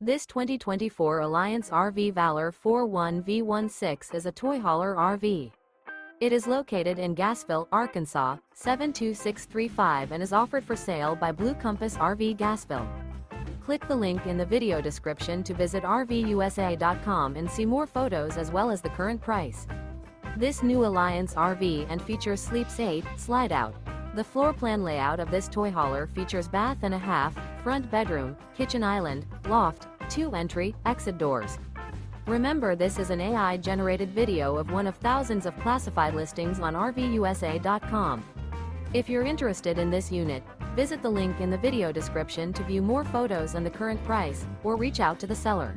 This 2024 Alliance RV Valor 41V16 is a toy hauler RV. It is located in Gassville, Arkansas, 72635 and is offered for sale by Blue Compass RV Gassville. Click the link in the video description to visit RVUSA.com and see more photos as well as the current price. This new Alliance RV and features Sleep Safe, Slideout. The floor plan layout of this toy hauler features bath and a half, front bedroom, kitchen island, loft, 2 entry, exit doors. Remember, this is an AI-generated video of one of thousands of classified listings on RVUSA.com. If you're interested in this unit, visit the link in the video description to view more photos and the current price, or reach out to the seller.